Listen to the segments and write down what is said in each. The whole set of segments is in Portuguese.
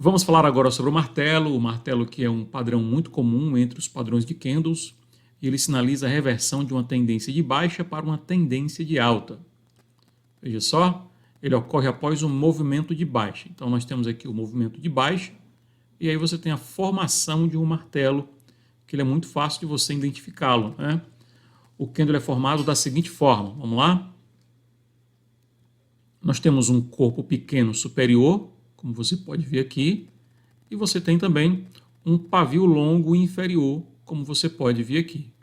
Vamos falar agora sobre o martelo que é um padrão muito comum entre os padrões de candles. Ele sinaliza a reversão de uma tendência de baixa para uma tendência de alta. Veja só, ele ocorre após um movimento de baixa. Então nós temos aqui o movimento de baixa e aí você tem a formação de um martelo, que ele é muito fácil de você identificá-lo, né? O candle é formado da seguinte forma, vamos lá? Nós temos um corpo pequeno superior, como você pode ver aqui, e você tem também um pavio longo inferior, como você pode ver aqui.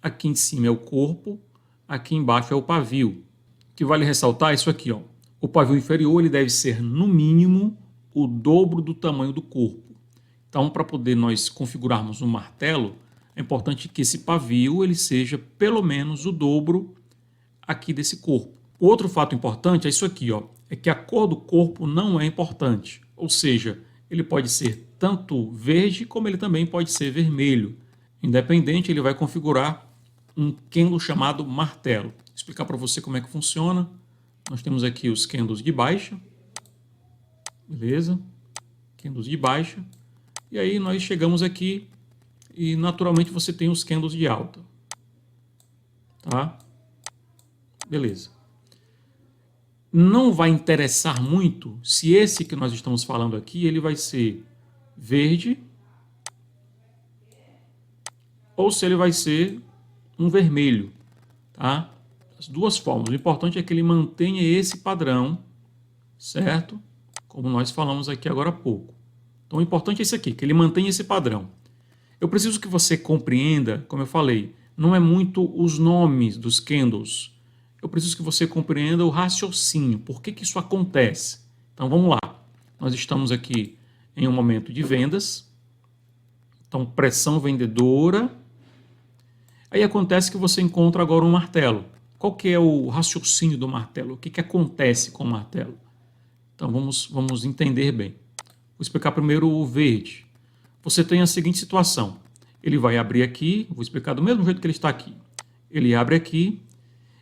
Aqui em cima é o corpo, aqui embaixo é o pavio. O que vale ressaltar é isso aqui, ó. O pavio inferior ele deve ser, no mínimo, o dobro do tamanho do corpo. Então, para poder nós configurarmos um martelo, é importante que esse pavio ele seja pelo menos o dobro aqui desse corpo. Outro fato importante é isso aqui, ó, é que a cor do corpo não é importante, ou seja, ele pode ser tanto verde como ele também pode ser vermelho. Independente, ele vai configurar um candle chamado martelo. Vou explicar para você como é que funciona. Nós temos aqui os candles de baixa, beleza? Candles de baixa. E aí nós chegamos aqui e naturalmente você tem os candles de alta, tá? Beleza. Não vai interessar muito se esse que nós estamos falando aqui, ele vai ser verde ou se ele vai ser um vermelho, tá? As duas formas. O importante é que ele mantenha esse padrão, certo? Como nós falamos aqui agora há pouco. Então o importante é isso aqui, que ele mantenha esse padrão. Eu preciso que você compreenda, como eu falei, não é muito os nomes dos candles. Eu preciso que você compreenda o raciocínio, por que isso acontece. Então vamos lá, nós estamos aqui em um momento de vendas, então pressão vendedora, aí acontece que você encontra agora um martelo. Qual que é o raciocínio do martelo? O que acontece com o martelo? Então vamos entender bem. Vou explicar primeiro o verde. Você tem a seguinte situação, ele vai abrir aqui, vou explicar do mesmo jeito que ele está aqui. Ele abre aqui,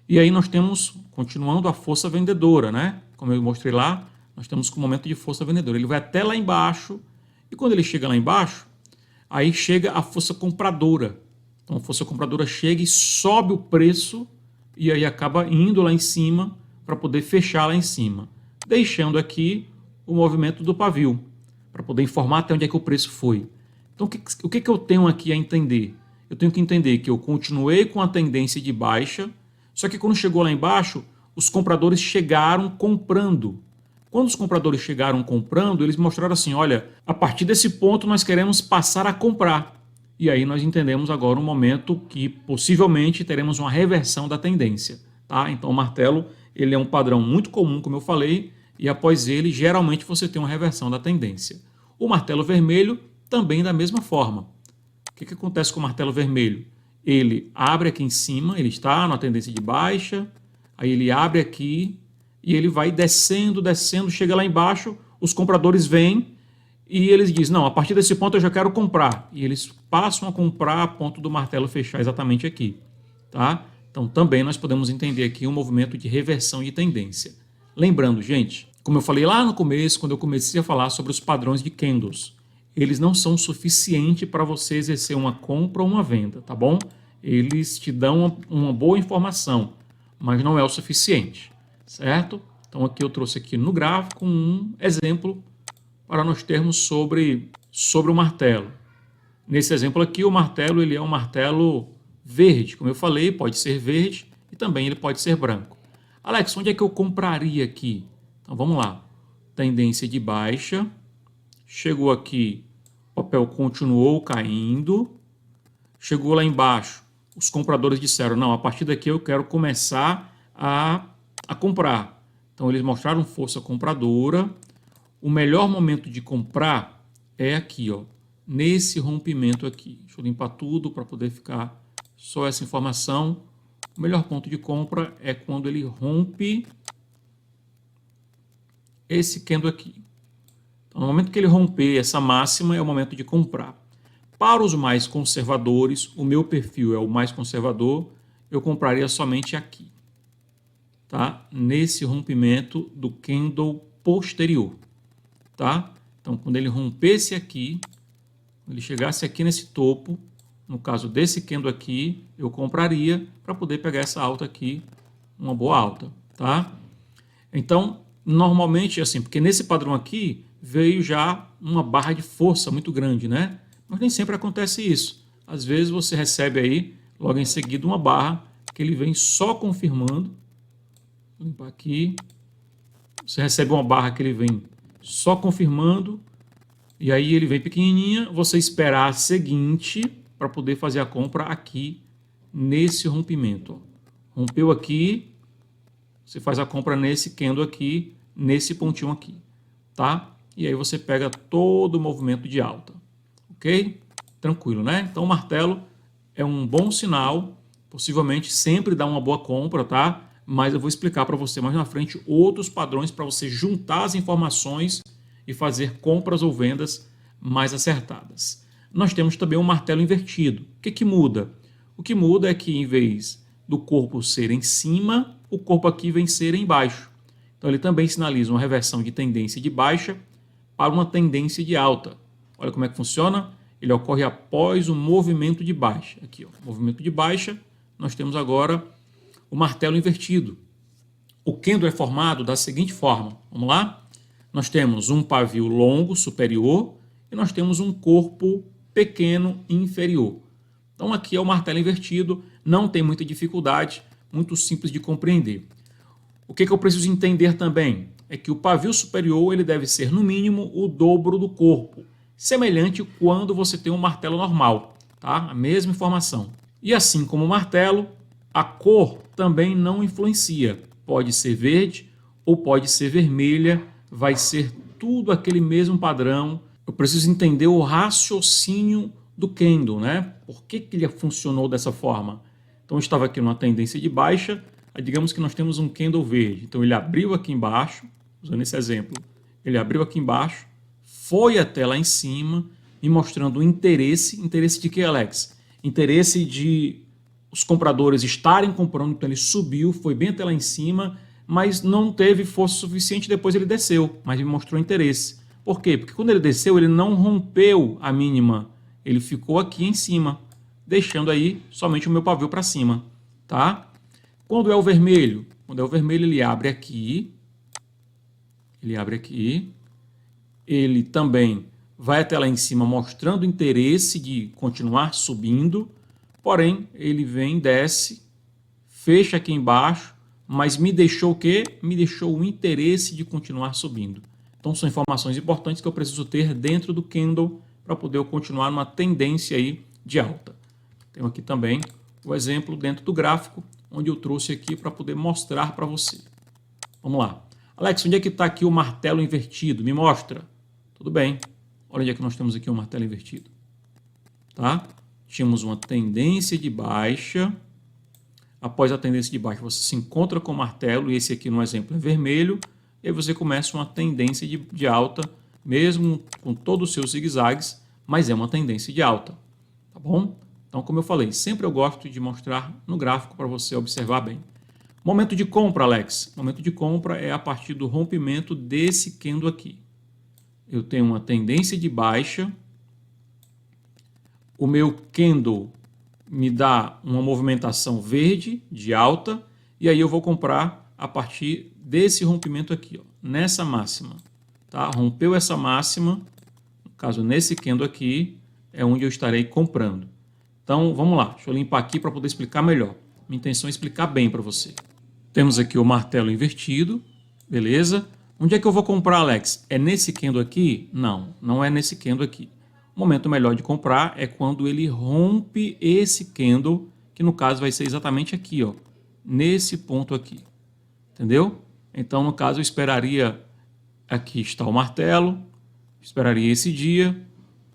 e aí nós temos, continuando, a força vendedora, né? Como eu mostrei lá, nós temos o momento de força vendedora. Ele vai até lá embaixo, e quando ele chega lá embaixo, aí chega a força compradora. Então a força compradora chega e sobe o preço, e aí acaba indo lá em cima para poder fechar lá em cima, deixando aqui o movimento do pavio, para poder informar até onde é que o preço foi. Então o que eu tenho aqui a entender? Eu tenho que entender que eu continuei com a tendência de baixa, só que quando chegou lá embaixo, os compradores chegaram comprando. Quando os compradores chegaram comprando, eles mostraram assim, olha, a partir desse ponto nós queremos passar a comprar. E aí nós entendemos agora um momento que possivelmente teremos uma reversão da tendência, tá? Então o martelo, ele é um padrão muito comum, como eu falei, e após ele, geralmente você tem uma reversão da tendência. O martelo vermelho também da mesma forma. O que acontece com o martelo vermelho? Ele abre aqui em cima, ele está na tendência de baixa, aí ele abre aqui e ele vai descendo, descendo, chega lá embaixo, os compradores vêm e eles dizem, não, a partir desse ponto eu já quero comprar. E eles passam a comprar a ponto do martelo fechar exatamente aqui, tá? Então também nós podemos entender aqui um movimento de reversão de tendência. Lembrando, gente, como eu falei lá no começo, quando eu comecei a falar sobre os padrões de candles, eles não são suficientes para você exercer uma compra ou uma venda, tá bom? Eles te dão uma boa informação, mas não é o suficiente, certo? Então aqui eu trouxe aqui no gráfico um exemplo para nós termos sobre o martelo. Nesse exemplo aqui, o martelo ele é um martelo verde, como eu falei, pode ser verde e também ele pode ser branco. Alex, onde é que eu compraria aqui? Então vamos lá, tendência de baixa, chegou aqui, o papel continuou caindo, chegou lá embaixo, os compradores disseram, não, a partir daqui eu quero começar a comprar. Então eles mostraram força compradora. O melhor momento de comprar é aqui, ó, nesse rompimento aqui. Deixa eu limpar tudo para poder ficar só essa informação. O melhor ponto de compra é quando ele rompe esse candle aqui. Então, no momento que ele romper essa máxima, é o momento de comprar. Para os mais conservadores, o meu perfil é o mais conservador, eu compraria somente aqui, tá? Nesse rompimento do candle posterior, tá? Então, quando ele rompesse aqui, ele chegasse aqui nesse topo, no caso desse candle aqui, eu compraria para poder pegar essa alta aqui, uma boa alta, tá? Então, normalmente assim, porque nesse padrão aqui veio já uma barra de força muito grande, né? Mas nem sempre acontece isso. Às vezes você recebe aí, logo em seguida, uma barra que ele vem só confirmando. Vou limpar aqui. Você recebe uma barra que ele vem só confirmando, e aí ele vem pequenininha, você esperar a seguinte para poder fazer a compra aqui nesse rompimento. Ó. Rompeu aqui, você faz a compra nesse candle aqui, nesse pontinho aqui, tá? E aí você pega todo o movimento de alta, ok? Tranquilo, né? Então o martelo é um bom sinal, possivelmente sempre dá uma boa compra, tá? Mas eu vou explicar para você mais na frente outros padrões para você juntar as informações e fazer compras ou vendas mais acertadas. Nós temos também um martelo invertido. O que muda? O que muda é que em vez do corpo ser em cima, o corpo aqui vem ser embaixo. Então ele também sinaliza uma reversão de tendência de baixa para uma tendência de alta. Olha como é que funciona. Ele ocorre após o movimento de baixa. Aqui, ó, movimento de baixa, nós temos agora o martelo invertido. O candle é formado da seguinte forma. Vamos lá? Nós temos um pavio longo superior e nós temos um corpo pequeno inferior. Então aqui é o martelo invertido, não tem muita dificuldade, muito simples de compreender. O que eu preciso entender também é que o pavio superior ele deve ser no mínimo o dobro do corpo, semelhante quando você tem um martelo normal, tá? A mesma informação. E assim como o martelo, a cor também não influencia. Pode ser verde ou pode ser vermelha, vai ser tudo aquele mesmo padrão. Eu preciso entender o raciocínio do candle, né? Por que ele funcionou dessa forma? Então, eu estava aqui numa tendência de baixa, digamos que nós temos um candle verde. Então, ele abriu aqui embaixo, usando esse exemplo, ele abriu aqui embaixo, foi até lá em cima, me mostrando o interesse. Interesse de quê, Alex? Interesse de os compradores estarem comprando, então ele subiu, foi bem até lá em cima, mas não teve força suficiente, depois ele desceu, mas me mostrou interesse. Por quê? Porque quando ele desceu, ele não rompeu a mínima, ele ficou aqui em cima, deixando aí somente o meu pavio para cima, tá? Quando é o vermelho? Quando é o vermelho, ele abre aqui, ele também vai até lá em cima mostrando interesse de continuar subindo, porém, ele vem, desce, fecha aqui embaixo, mas me deixou o quê? Me deixou o interesse de continuar subindo. Então, são informações importantes que eu preciso ter dentro do candle para poder eu continuar numa tendência aí de alta. Tenho aqui também o exemplo dentro do gráfico, onde eu trouxe aqui para poder mostrar para você. Vamos lá. Alex, onde é que está aqui o martelo invertido? Me mostra. Tudo bem. Olha onde é que nós temos aqui o martelo invertido. Tá? Tínhamos uma tendência de baixa. Após a tendência de baixa, você se encontra com o martelo, e esse aqui no exemplo é vermelho, e aí você começa uma tendência de alta, mesmo com todos os seus zigue-zagues, mas é uma tendência de alta, tá bom? Então, como eu falei, sempre eu gosto de mostrar no gráfico para você observar bem. Momento de compra, Alex. Momento de compra é a partir do rompimento desse candle aqui. Eu tenho uma tendência de baixa, o meu candle me dá uma movimentação verde de alta, e aí eu vou comprar a partir desse rompimento aqui, ó, nessa máxima. Tá? Rompeu essa máxima, no caso nesse candle aqui, é onde eu estarei comprando. Então vamos lá, deixa eu limpar aqui para poder explicar melhor. Minha intenção é explicar bem para você. Temos aqui o martelo invertido, beleza? Onde é que eu vou comprar, Alex? É nesse candle aqui? Não, não é nesse candle aqui. O momento melhor de comprar é quando ele rompe esse candle, que no caso vai ser exatamente aqui, ó, nesse ponto aqui. Entendeu? Então, no caso, eu esperaria, aqui está o martelo, esperaria esse dia,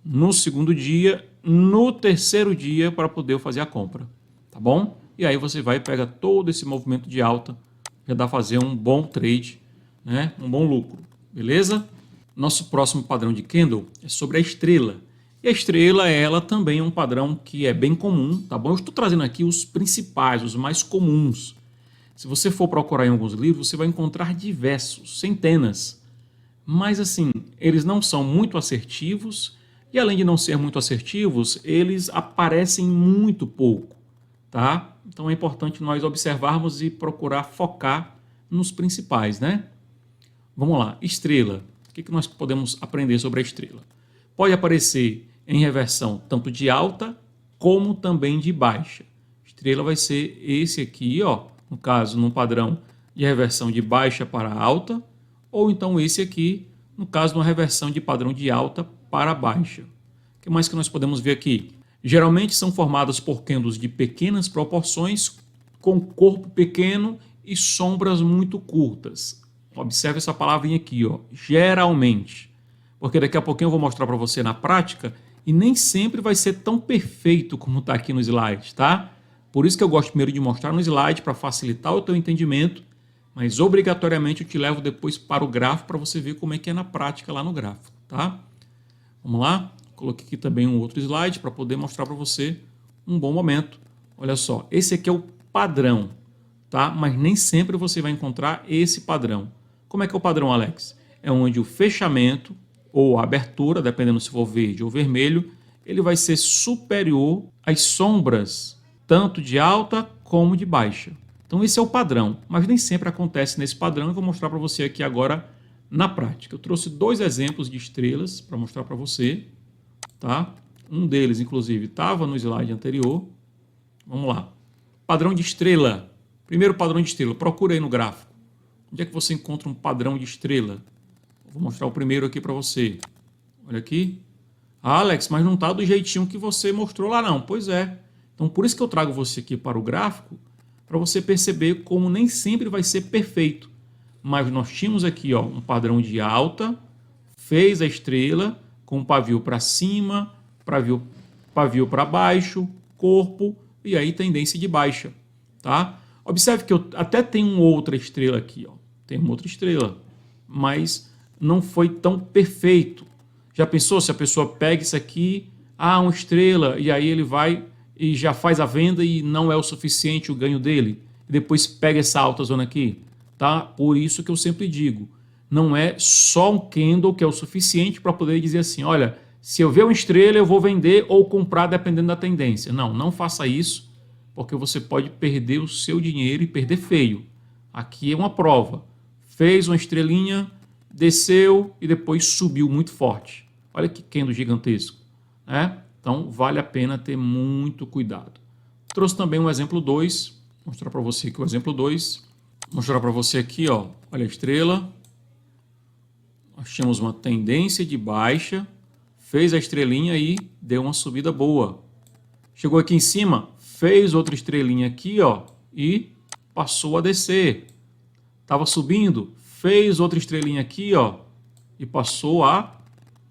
no segundo dia, no terceiro dia, para poder fazer a compra. Tá bom? E aí você vai e pega todo esse movimento de alta, já dá para fazer um bom trade, né? Um bom lucro. Beleza? Nosso próximo padrão de candle é sobre a estrela. E a estrela, ela também é um padrão que é bem comum, tá bom? Eu estou trazendo aqui os principais, os mais comuns. Se você for procurar em alguns livros, você vai encontrar diversos, centenas. mas assim, eles não são muito assertivos e além de não ser muito assertivos, eles aparecem muito pouco, tá? Então é importante nós observarmos e procurar focar nos principais, né? Vamos lá, estrela. O que nós podemos aprender sobre a estrela? Pode aparecer em reversão tanto de alta como também de baixa. Estrela vai ser esse aqui, ó, no caso, num padrão de reversão de baixa para alta, ou então esse aqui, no caso, numa reversão de padrão de alta para baixa. O que mais que nós podemos ver aqui? Geralmente são formadas por candles de pequenas proporções, com corpo pequeno e sombras muito curtas. Observe essa palavrinha aqui, ó, geralmente. Porque daqui a pouquinho eu vou mostrar para você na prática e nem sempre vai ser tão perfeito como está aqui no slide, tá? Por isso que eu gosto primeiro de mostrar no slide para facilitar o teu entendimento, mas obrigatoriamente eu te levo depois para o gráfico para você ver como é que é na prática lá no gráfico, tá? Vamos lá? Coloquei aqui também um outro slide para poder mostrar para você um bom momento. Olha só, esse aqui é o padrão, tá? Mas nem sempre você vai encontrar esse padrão. Como é que é o padrão, Alex? É onde o fechamento ou a abertura, dependendo se for verde ou vermelho, ele vai ser superior às sombras, tanto de alta como de baixa. Então esse é o padrão, mas nem sempre acontece nesse padrão. Eu vou mostrar para você aqui agora na prática. Eu trouxe dois exemplos de estrelas para mostrar para você, tá? Um deles, inclusive, estava no slide anterior. Vamos lá. Padrão de estrela. Primeiro padrão de estrela. Procura aí no gráfico. Onde é que você encontra um padrão de estrela? Vou mostrar o primeiro aqui para você. Olha aqui. Ah, Alex, mas não está do jeitinho que você mostrou lá não. Pois é. Então por isso que eu trago você aqui para o gráfico, para você perceber como nem sempre vai ser perfeito. Mas nós tínhamos aqui, ó, um padrão de alta, fez a estrela com o pavio para cima, pavio para baixo, corpo e aí tendência de baixa, tá? Observe que eu até tenho uma outra estrela aqui, ó. Tem uma outra estrela, mas não foi tão perfeito. Já pensou se a pessoa pega isso aqui, uma estrela, e aí ele vai e já faz a venda e não é o suficiente o ganho dele, e depois pega essa alta zona aqui, tá? Por isso que eu sempre digo, não é só um candle que é o suficiente para poder dizer assim, olha, se eu ver uma estrela eu vou vender ou comprar dependendo da tendência. Não, não faça isso, porque você pode perder o seu dinheiro e perder feio. Aqui é uma prova. Fez uma estrelinha, desceu e depois subiu muito forte. Olha que candle gigantesco, né? Então, vale a pena ter muito cuidado. Trouxe também um exemplo 2. Mostrar para você aqui o exemplo 2. Mostrar para você aqui, ó. Olha a estrela. Nós tínhamos uma tendência de baixa. Fez a estrelinha e deu uma subida boa. Chegou aqui em cima, fez outra estrelinha aqui, ó. E passou a descer. Estava subindo, fez outra estrelinha aqui, ó. E passou a...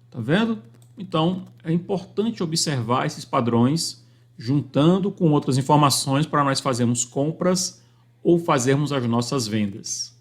Tá vendo? Então, é importante observar esses padrões, juntando com outras informações para nós fazermos compras ou fazermos as nossas vendas.